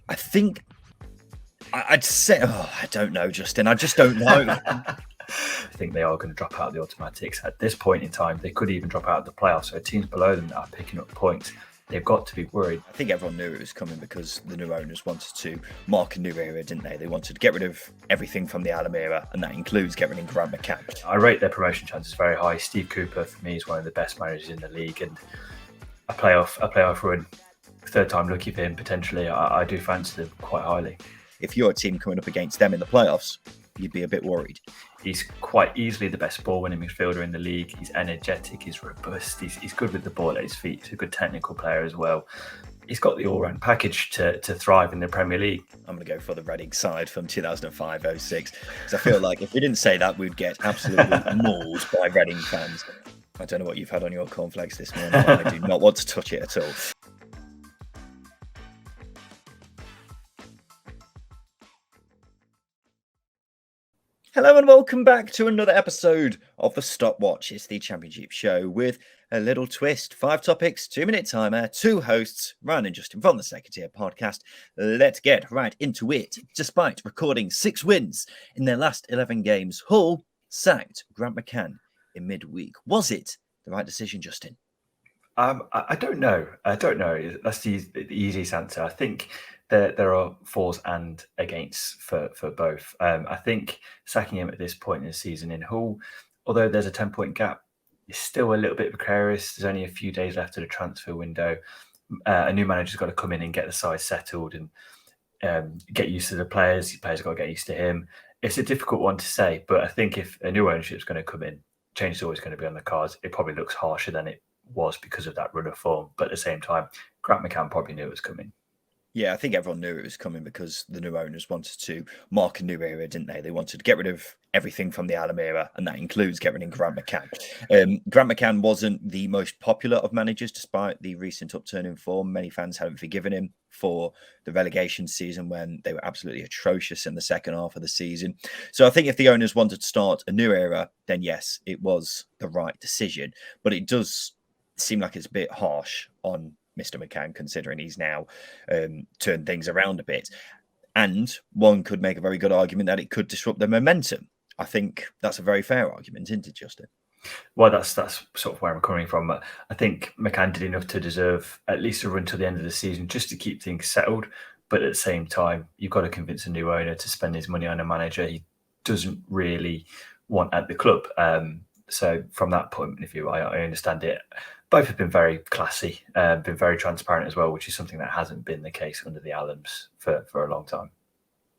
I think I'd say, I don't know, Justin. I just don't know. I think they are going to drop out of the automatics. At this point in time, they could even drop out of the playoffs. So teams below them that are picking up points, they've got to be worried. I think everyone knew it was coming because the new owners wanted to mark a new era, didn't they? They wanted to get rid of everything from the Allen era, and that includes getting rid of Grant McCann. I rate their promotion chances very high. Steve Cooper, for me, is one of the best managers in the league, and a playoff run, third time lucky for him potentially. I do fancy them quite highly. If you're a team coming up against them in the playoffs, you'd be a bit worried. He's quite easily the best ball-winning midfielder in the league. He's energetic, he's robust, he's good with the ball at his feet. He's a good technical player as well. He's got the all-round package to thrive in the Premier League. I'm going to go for the Reading side from 2005-06 because I feel like if we didn't say that, we'd get absolutely mauled by Reading fans. I don't know what you've had on your cornflakes this morning, but I do not want to touch it at all. Hello and welcome back to another episode of the Stopwatch. It's the Championship show with a little twist. 5 topics, 2-minute timer, 2 hosts, Ryan and Justin from the Second Tier Podcast. Let's get right into it. Despite recording 6 wins in their last 11 games, Hull sacked Grant McCann in midweek. Was it the right decision, Justin? I don't know. That's the easiest answer. I think there are fors and against for both. I think sacking him at this point in the season in Hull, although there's a 10-point gap, is still a little bit precarious. There's only a few days left of the transfer window. A new manager's got to come in and get the side settled and get used to the players. The players have got to get used to him. It's a difficult one to say, but I think if a new ownership is going to come in, change is always going to be on the cards. It probably looks harsher than it was because of that run of form. But at the same time, Grant McCann probably knew it was coming. Yeah, I think everyone knew it was coming because the new owners wanted to mark a new era, didn't they? They wanted to get rid of everything from the Allen era, and that includes getting rid of Grant McCann. Grant McCann wasn't the most popular of managers, despite the recent upturn in form. Many fans haven't forgiven him for the relegation season when they were absolutely atrocious in the second half of the season. So I think if the owners wanted to start a new era, then yes, it was the right decision. But it does seem like it's a bit harsh on Mr. McCann, considering he's now turned things around a bit. And one could make a very good argument that it could disrupt their momentum. I think that's a very fair argument, isn't it, Justin? Well, that's sort of where I'm coming from. I think McCann did enough to deserve at least a run to the end of the season just to keep things settled. But at the same time, you've got to convince a new owner to spend his money on a manager he doesn't really want at the club. So from that point of view, I understand it. Both have been very classy, been very transparent as well, which is something that hasn't been the case under the Allens for a long time.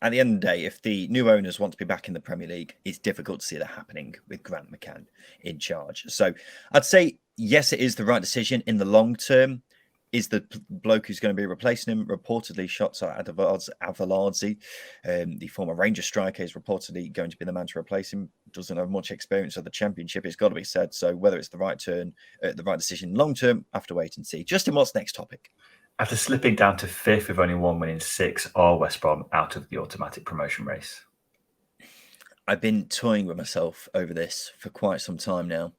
At the end of the day, if the new owners want to be back in the Premier League, it's difficult to see that happening with Grant McCann in charge. So I'd say, yes, it is the right decision in the long term. Is the bloke who's going to be replacing him reportedly shots at Avalardzi, the former Rangers striker, is reportedly going to be the man to replace him. Doesn't have much experience of the Championship, it's got to be said. So whether it's the right decision long term, I have to wait and see. Justin, what's next topic? After slipping down to 5th with only 1 win in 6, are West Brom out of the automatic promotion race? I've been toying with myself over this for quite some time now.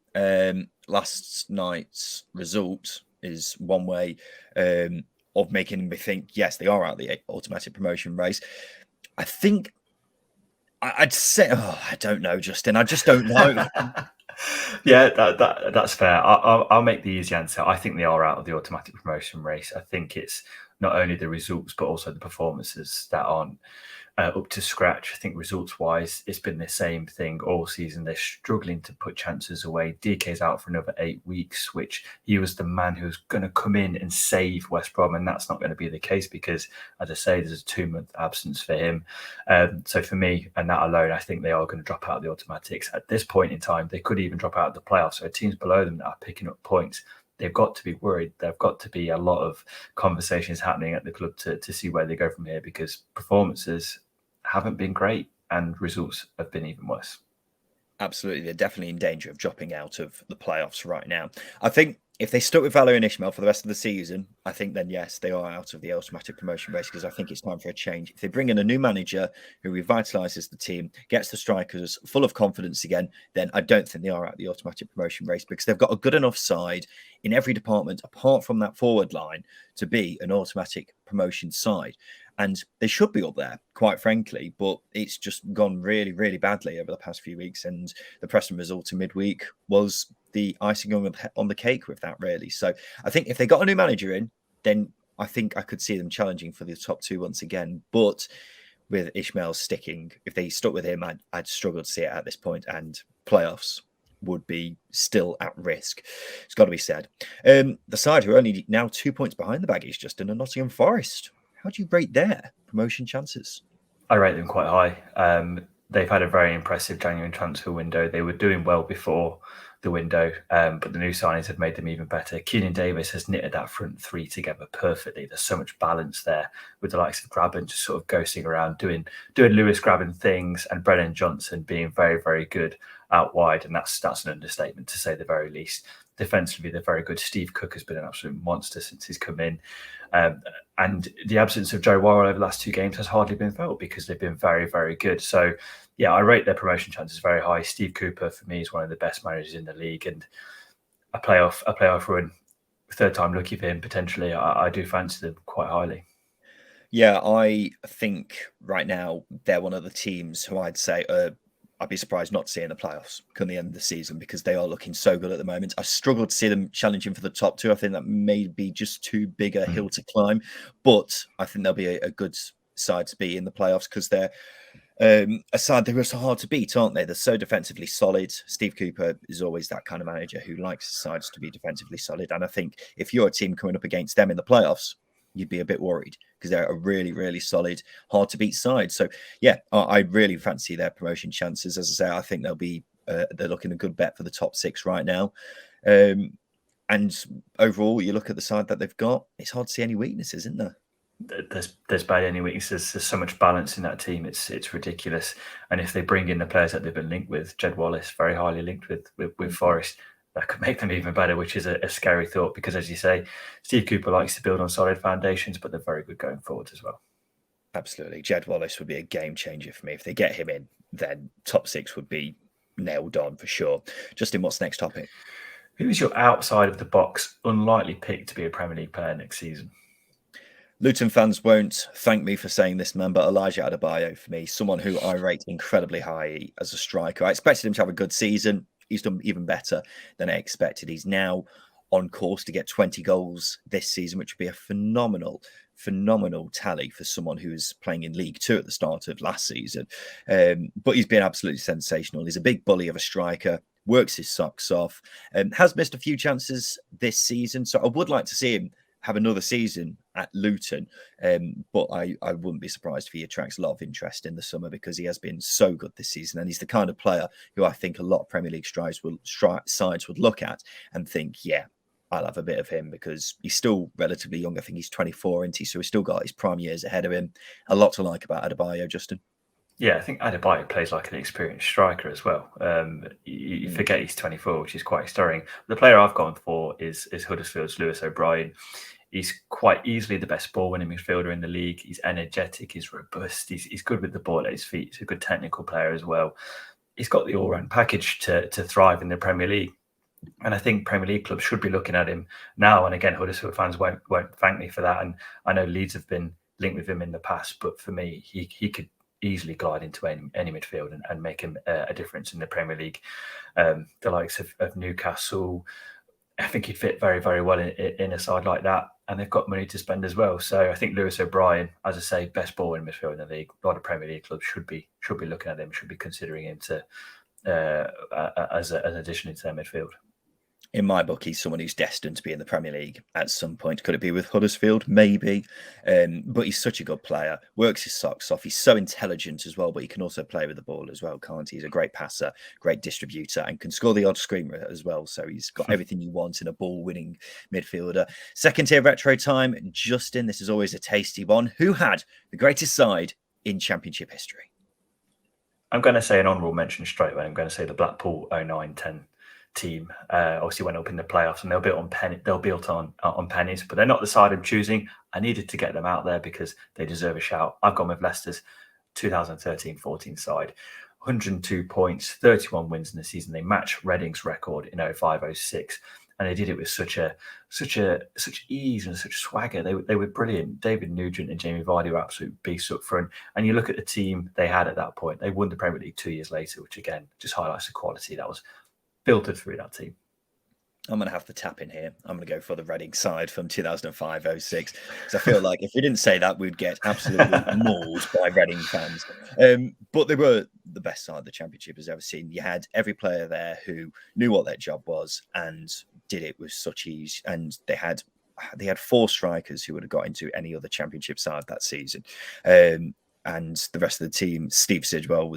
Last night's result is one way of making me think, yes, they are out of the automatic promotion race. I think I'd say, I don't know, Justin. I just don't know. Yeah, that's fair. I'll make the easy answer. I think they are out of the automatic promotion race. I think it's not only the results, but also the performances that aren't up to scratch. I think results-wise, it's been the same thing all season. They're struggling to put chances away. DK's out for another 8 weeks, which he was the man who's going to come in and save West Brom, and that's not going to be the case because, as I say, there's a 2-month absence for him. So for me, and that alone, I think they are going to drop out of the automatics. At this point in time, they could even drop out of the playoffs. So teams below them that are picking up points, they've got to be worried. There've got to be a lot of conversations happening at the club to see where they go from here, because performances haven't been great and results have been even worse. Absolutely. They're definitely in danger of dropping out of the playoffs right now. I think if they stuck with Valérien Ismaël for the rest of the season, I think then, yes, they are out of the automatic promotion race, because I think it's time for a change. If they bring in a new manager who revitalises the team, gets the strikers full of confidence again, then I don't think they are out of the automatic promotion race, because they've got a good enough side in every department, apart from that forward line, to be an automatic promotion side. and they should be up there, quite frankly, but it's just gone really, really badly over the past few weeks, and the Preston result in midweek was the icing on the cake with that, really. So I think if they got a new manager in, then I think I could see them challenging for the top two once again. But with Ishmael sticking, if they stuck with him, I'd struggle to see it at this point, and playoffs would be still at risk. It's got to be said. The side who are only now 2 points behind the Baggies, Justin, and Nottingham Forest. How do you rate their promotion chances? I rate them quite high. They've had a very impressive January transfer window. They were doing well before the window, but the new signings have made them even better. Keenan Davis has knitted that front three together perfectly. There's so much balance there with the likes of Graben just sort of ghosting around, doing Lewis Graben things, and Brennan Johnson being very, very good out wide, and that's an understatement to say the very least. Defensively, they're very good. Steve Cook has been an absolute monster since he's come in. And the absence of Joe Worrell over the last 2 games has hardly been felt because they've been very, very good. So, yeah, I rate their promotion chances very high. Steve Cooper, for me, is one of the best managers in the league, and a playoff run, third time lucky for him, potentially. I do fancy them quite highly. Yeah, I think right now they're one of the teams who I'd say I'd be surprised not to see in the playoffs come the end of the season, because they are looking so good at the moment. I struggle to see them challenging for the top two. I think that may be just too big a hill to climb, but I think they'll be a good side to be in the playoffs, because they're a side that are so hard to beat, aren't they? They're so defensively solid. Steve Cooper is always that kind of manager who likes sides to be defensively solid. And I think if you're a team coming up against them in the playoffs, you'd be a bit worried, because they're a really, really solid, hard to beat side. So yeah, I really fancy their promotion chances. As I say, I think they're looking a good bet for the top 6 right now. And overall, you look at the side that they've got, it's hard to see any weaknesses, isn't there? There's barely any weaknesses. There's so much balance in that team. It's ridiculous. And if they bring in the players that they've been linked with, Jed Wallace, very highly linked with Forest, that could make them even better, which is a scary thought, because, as you say, Steve Cooper likes to build on solid foundations, but they're very good going forward as well. Absolutely. Jed Wallace would be a game changer for me. If they get him in, then top 6 would be nailed on for sure. Justin, what's the next topic? Who is your outside of the box unlikely pick to be a Premier League player next season? Luton fans won't thank me for saying this man, but Elijah Adebayo for me, someone who I rate incredibly high as a striker. I expected him to have a good season. He's done even better than I expected. He's now on course to get 20 goals this season, which would be a phenomenal tally for someone who was playing in League Two at the start of last season. But he's been absolutely sensational. He's a big bully of a striker, works his socks off, has missed a few chances this season. So I would like to see him have another season at Luton. But I wouldn't be surprised if he attracts a lot of interest in the summer, because he has been so good this season. And he's the kind of player who I think a lot of Premier League sides would look at and think, yeah, I'll have a bit of him, because he's still relatively young. I think he's 24, isn't he? So he's still got his prime years ahead of him. A lot to like about Adebayo, Justin. Yeah, I think Adebayo plays like an experienced striker as well. You forget he's 24, which is quite stirring. The player I've gone for is Huddersfield's Lewis O'Brien. He's quite easily the best ball-winning midfielder in the league. He's energetic, he's robust, he's good with the ball at his feet. He's a good technical player as well. He's got the all-round package to thrive in the Premier League. And I think Premier League clubs should be looking at him now. And again, Huddersfield fans won't thank me for that. And I know Leeds have been linked with him in the past, but for me, he could easily glide into any midfield and make him a difference in the Premier League. The likes of Newcastle, I think he'd fit very, very well in a side like that. And they've got money to spend as well. So I think Lewis O'Brien, as I say, best ball in midfield in the league. A lot of Premier League clubs should be looking at him, should be considering him as an addition into their midfield. In my book, he's someone who's destined to be in the Premier League at some point. Could it be with Huddersfield? Maybe. But he's such a good player, works his socks off. He's so intelligent as well, but he can also play with the ball as well, can't he? He's a great passer, great distributor, and can score the odd screamer as well. So he's got everything you want in a ball-winning midfielder. Second tier retro time. Justin, this is always a tasty one. Who had the greatest side in Championship history? I'm going to say an honourable mention straight away. I'm going to say the Blackpool 09-10 team. Obviously went up in the playoffs, and they're built on pennies, but they're not the side I'm choosing. I needed to get them out there because they deserve a shout. I've gone with Leicester's 2013-14 side. 102 points, 31 wins in the season. They match Reading's record in 05-06. and they did it with such ease and such swagger. They were brilliant. David Nugent and Jamie Vardy were absolute beasts up front. And you look at the team they had at that point. They won the Premier League 2 years later, which again just highlights the quality that was filtered through that team. I'm going to have to tap in here. I'm going to go for the Reading side from 2005-06. Because I feel like if we didn't say that, we'd get absolutely mauled by Reading fans. But they were the best side the Championship has ever seen. You had every player there who knew what their job was and did it with such ease. And they had 4 strikers who would have got into any other Championship side that season. And the rest of the team, Steve Sidwell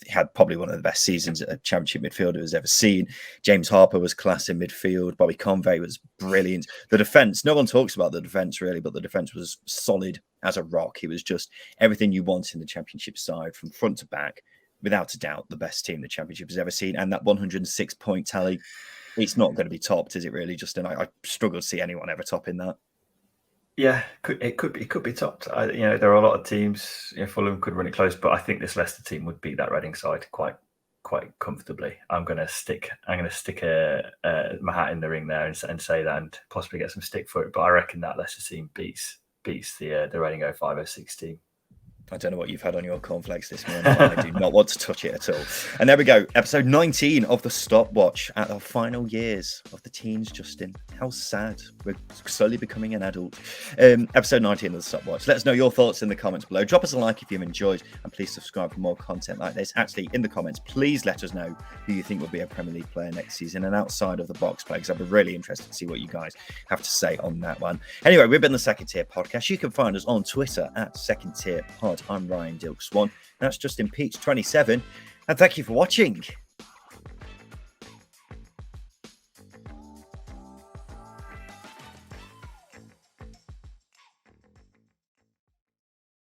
had probably one of the best seasons a Championship midfielder has ever seen. James Harper was class in midfield. Bobby Convey was brilliant. The defence, no one talks about the defence really, but the defence was solid as a rock. It was just everything you want in the Championship side from front to back. Without a doubt, the best team the Championship has ever seen. And that 106-point tally, it's not going to be topped, is it really, Justin? I struggle to see anyone ever topping that. Yeah, it could be topped. There are a lot of teams. Fulham could run it close, but I think this Leicester team would beat that Reading side quite comfortably. I'm going to stick my hat in the ring there and say that, and possibly get some stick for it. But I reckon that Leicester team beats the Reading 05-06 team. I don't know what you've had on your cornflakes this morning. I do not want to touch it at all. And there we go. Episode 19 of the Stopwatch at our final years of the teens, Justin. How sad. We're slowly becoming an adult. Episode 19 of the Stopwatch. Let us know your thoughts in the comments below. Drop us a like if you've enjoyed, and please subscribe for more content like this. Actually, in the comments, please let us know who you think will be a Premier League player next season and outside of the box play, because I'd be really interested to see what you guys have to say on that one. Anyway, we've been the Second Tier Podcast. You can find us on Twitter at Second Tier Pod. I'm Ryan Dilk Swan. That's Justin Peach 27. And thank you for watching.